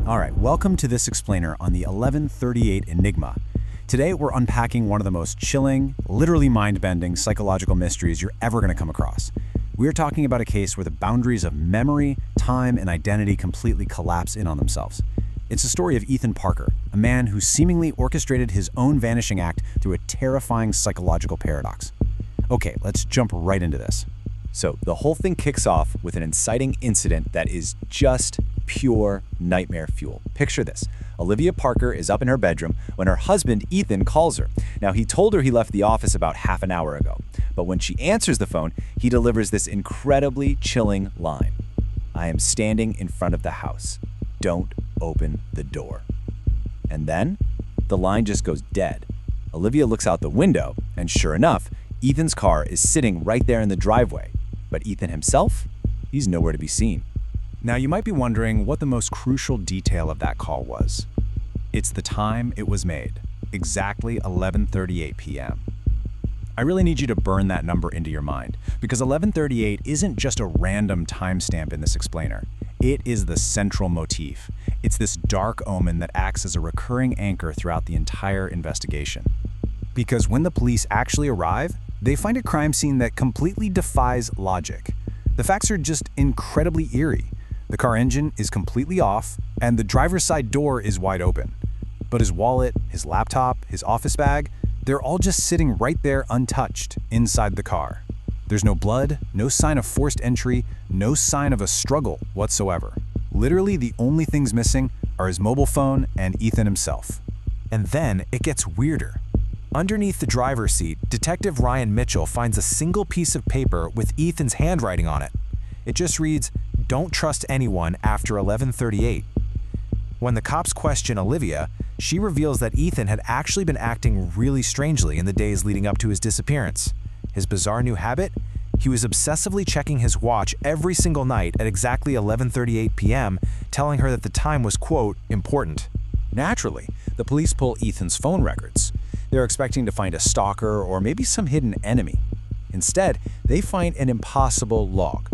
All right, welcome to This Explainer on the 1138 Enigma. Today, we're unpacking one of the most chilling, literally mind-bending psychological mysteries you're ever going to come across. We're talking about a case where the boundaries of memory, time, and identity completely collapse in on themselves. It's the story of Ethan Parker, a man who seemingly orchestrated his own vanishing act through a terrifying psychological paradox. Okay, let's jump right into this. So the whole thing kicks off with an inciting incident that is just pure nightmare fuel. Picture this. Olivia Parker is up in her bedroom when her husband, Ethan, calls her. Now, he told her he left the office about half an hour ago, but when she answers the phone, he delivers this incredibly chilling line. "I am standing in front of the house. Don't open the door." And then the line just goes dead. Olivia looks out the window, and sure enough, Ethan's car is sitting right there in the driveway. But Ethan himself, he's nowhere to be seen. Now, you might be wondering what the most crucial detail of that call was. It's the time it was made, exactly 11:38 p.m. I really need you to burn that number into your mind, because 11:38 isn't just a random timestamp in this explainer. It is the central motif. It's this dark omen that acts as a recurring anchor throughout the entire investigation. Because when the police actually arrive, they find a crime scene that completely defies logic. The facts are just incredibly eerie. The car engine is completely off, and the driver's side door is wide open. But his wallet, his laptop, his office bag, they're all just sitting right there untouched inside the car. There's no blood, no sign of forced entry, no sign of a struggle whatsoever. Literally, the only things missing are his mobile phone and Ethan himself. And then it gets weirder. Underneath the driver's seat, Detective Ryan Mitchell finds a single piece of paper with Ethan's handwriting on it. It just reads, "Don't trust anyone after 11:38. When the cops question Olivia, she reveals that Ethan had actually been acting really strangely in the days leading up to his disappearance. His bizarre new habit? He was obsessively checking his watch every single night at exactly 11:38 p.m., telling her that the time was, quote, important. Naturally, the police pull Ethan's phone records. They're expecting to find a stalker or maybe some hidden enemy. Instead, they find an impossible log.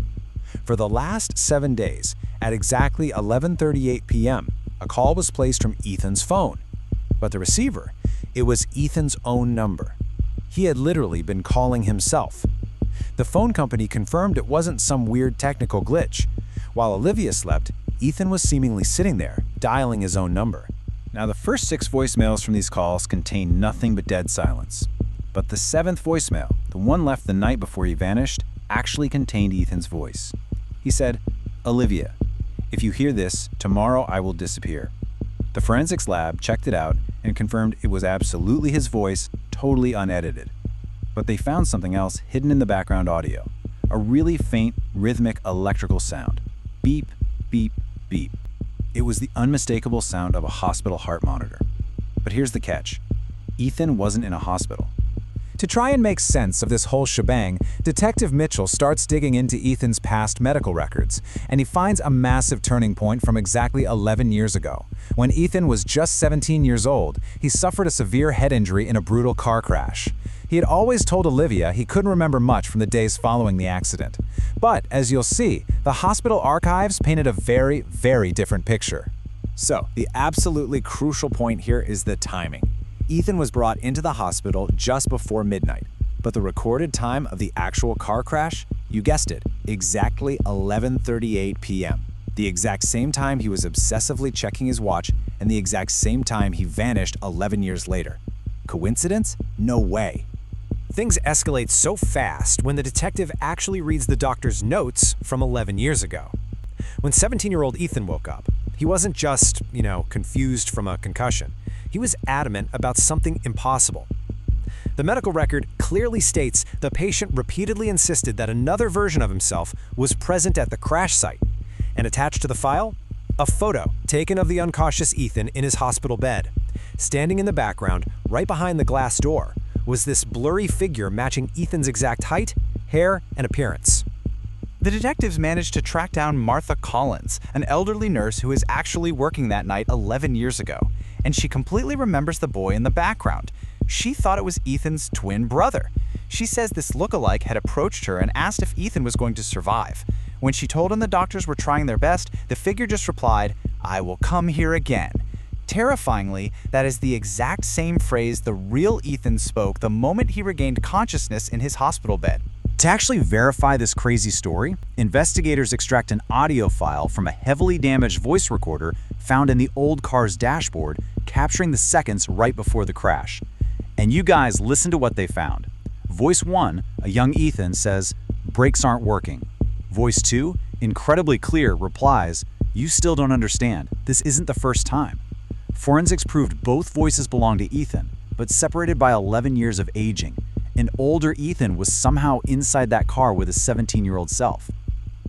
For the last 7 days, at exactly 11:38 p.m., a call was placed from Ethan's phone. But the receiver, it was Ethan's own number. He had literally been calling himself. The phone company confirmed it wasn't some weird technical glitch. While Olivia slept, Ethan was seemingly sitting there, dialing his own number. Now, the first 6 voicemails from these calls contained nothing but dead silence. But the 7th voicemail, the one left the night before he vanished, actually contained Ethan's voice. He said, "Olivia, if you hear this, tomorrow I will disappear." The forensics lab checked it out and confirmed it was absolutely his voice, totally unedited. But they found something else hidden in the background audio, a really faint, rhythmic electrical sound. Beep, beep, beep. It was the unmistakable sound of a hospital heart monitor. But here's the catch. Ethan wasn't in a hospital. To try and make sense of this whole shebang, Detective Mitchell starts digging into Ethan's past medical records, and he finds a massive turning point from exactly 11 years ago. When Ethan was just 17 years old, he suffered a severe head injury in a brutal car crash. He had always told Olivia he couldn't remember much from the days following the accident. But, as you'll see, the hospital archives painted a very, very different picture. So, the absolutely crucial point here is the timing. Ethan was brought into the hospital just before midnight, but the recorded time of the actual car crash, you guessed it, exactly 11:38 p.m. The exact same time he was obsessively checking his watch, and the exact same time he vanished 11 years later. Coincidence? No way. Things escalate so fast when the detective actually reads the doctor's notes from 11 years ago. When 17-year-old Ethan woke up, he wasn't just, confused from a concussion. He was adamant about something impossible. The medical record clearly states the patient repeatedly insisted that another version of himself was present at the crash site. And attached to the file, a photo taken of the uncautious Ethan in his hospital bed. Standing in the background, right behind the glass door, was this blurry figure matching Ethan's exact height, hair, and appearance. The detectives managed to track down Martha Collins, an elderly nurse who was actually working that night 11 years ago, and she completely remembers the boy in the background. She thought it was Ethan's twin brother. She says this lookalike had approached her and asked if Ethan was going to survive. When she told him the doctors were trying their best, the figure just replied, I will come here again. Terrifyingly, that is the exact same phrase the real Ethan spoke the moment he regained consciousness in his hospital bed. To actually verify this crazy story, investigators extract an audio file from a heavily damaged voice recorder found in the old car's dashboard, capturing the seconds right before the crash. And you guys listen to what they found. Voice 1, a young Ethan, says, "Brakes aren't working." Voice 2, incredibly clear, replies, "You still don't understand. This isn't the first time." Forensics proved both voices belonged to Ethan, but separated by 11 years of aging. An older Ethan was somehow inside that car with his 17-year-old self.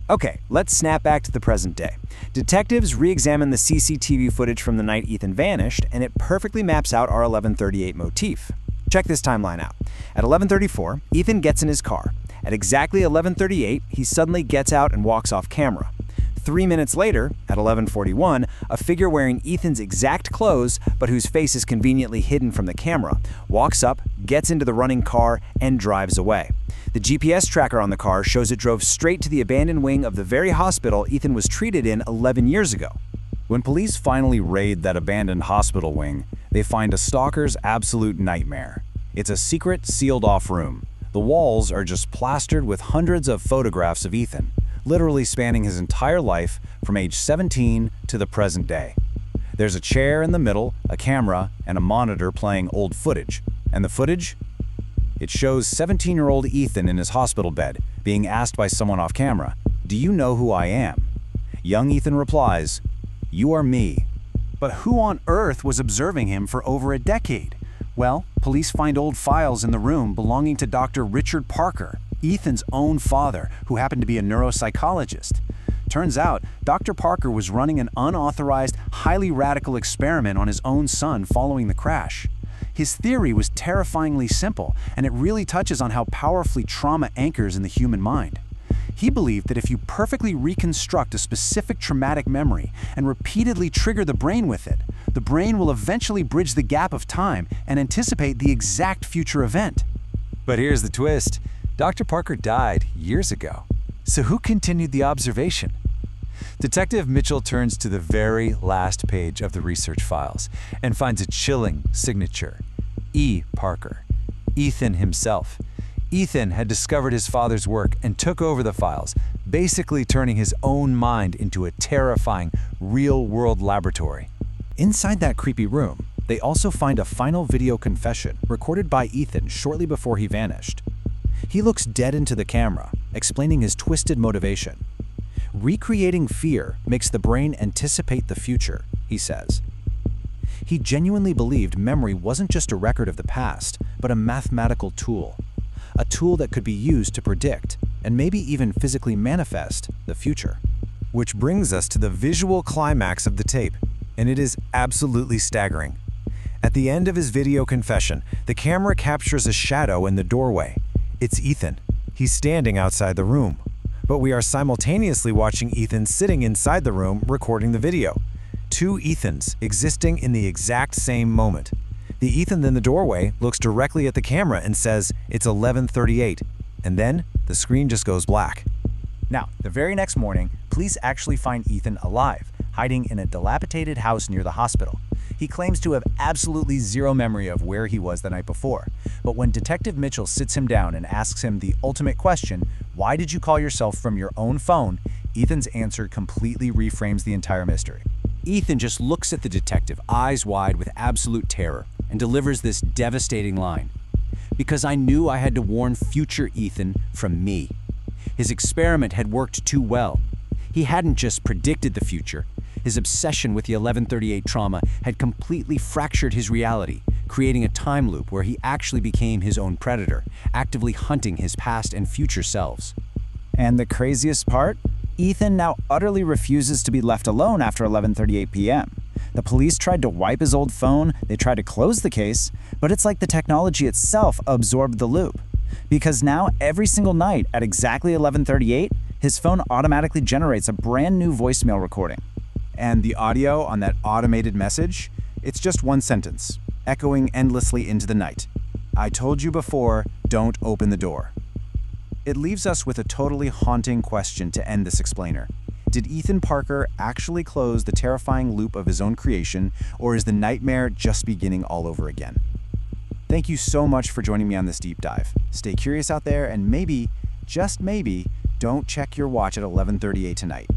Okay, let's snap back to the present day. Detectives re-examine the CCTV footage from the night Ethan vanished, and it perfectly maps out our 11:38 motif. Check this timeline out. At 11:34, Ethan gets in his car. At exactly 11:38, he suddenly gets out and walks off camera. 3 minutes later, at 11:41, a figure wearing Ethan's exact clothes, but whose face is conveniently hidden from the camera, walks up, gets into the running car, and drives away. The GPS tracker on the car shows it drove straight to the abandoned wing of the very hospital Ethan was treated in 11 years ago. When police finally raid that abandoned hospital wing, they find a stalker's absolute nightmare. It's a secret, sealed-off room. The walls are just plastered with hundreds of photographs of Ethan, literally spanning his entire life from age 17 to the present day. There's a chair in the middle, a camera, and a monitor playing old footage. And the footage? It shows 17-year-old Ethan in his hospital bed, being asked by someone off camera, "Do you know who I am?" Young Ethan replies, "You are me." But who on earth was observing him for over a decade? Well, police find old files in the room belonging to Dr. Richard Parker, Ethan's own father, who happened to be a neuropsychologist. Turns out, Dr. Parker was running an unauthorized, highly radical experiment on his own son following the crash. His theory was terrifyingly simple, and it really touches on how powerfully trauma anchors in the human mind. He believed that if you perfectly reconstruct a specific traumatic memory and repeatedly trigger the brain with it, the brain will eventually bridge the gap of time and anticipate the exact future event. But here's the twist. Dr. Parker died years ago. So who continued the observation? Detective Mitchell turns to the very last page of the research files and finds a chilling signature. E. Parker. Ethan himself. Ethan had discovered his father's work and took over the files, basically turning his own mind into a terrifying, real-world laboratory. Inside that creepy room, they also find a final video confession recorded by Ethan shortly before he vanished. He looks dead into the camera, explaining his twisted motivation. Recreating fear makes the brain anticipate the future, he says. He genuinely believed memory wasn't just a record of the past, but a mathematical tool. A tool that could be used to predict, and maybe even physically manifest, the future. Which brings us to the visual climax of the tape, and it is absolutely staggering. At the end of his video confession, the camera captures a shadow in the doorway. It's Ethan. He's standing outside the room. But we are simultaneously watching Ethan sitting inside the room recording the video. Two Ethans existing in the exact same moment. The Ethan in the doorway looks directly at the camera and says, "It's 11:38, and then the screen just goes black. Now, the very next morning, police actually find Ethan alive, hiding in a dilapidated house near the hospital. He claims to have absolutely zero memory of where he was the night before. But when Detective Mitchell sits him down and asks him the ultimate question, "Why did you call yourself from your own phone?" Ethan's answer completely reframes the entire mystery. Ethan just looks at the detective, eyes wide with absolute terror, and delivers this devastating line. "Because I knew I had to warn future Ethan from me." His experiment had worked too well. He hadn't just predicted the future. His obsession with the 1138 trauma had completely fractured his reality, creating a time loop where he actually became his own predator, actively hunting his past and future selves. And the craziest part? Ethan now utterly refuses to be left alone after 11:38 p.m. The police tried to wipe his old phone, they tried to close the case, but it's like the technology itself absorbed the loop. Because now, every single night at exactly 11:38, his phone automatically generates a brand new voicemail recording. And the audio on that automated message? It's just one sentence, echoing endlessly into the night. "I told you before, don't open the door." It leaves us with a totally haunting question to end this explainer. Did Ethan Parker actually close the terrifying loop of his own creation, or is the nightmare just beginning all over again? Thank you so much for joining me on this deep dive. Stay curious out there and maybe, just maybe, don't check your watch at 11:38 tonight.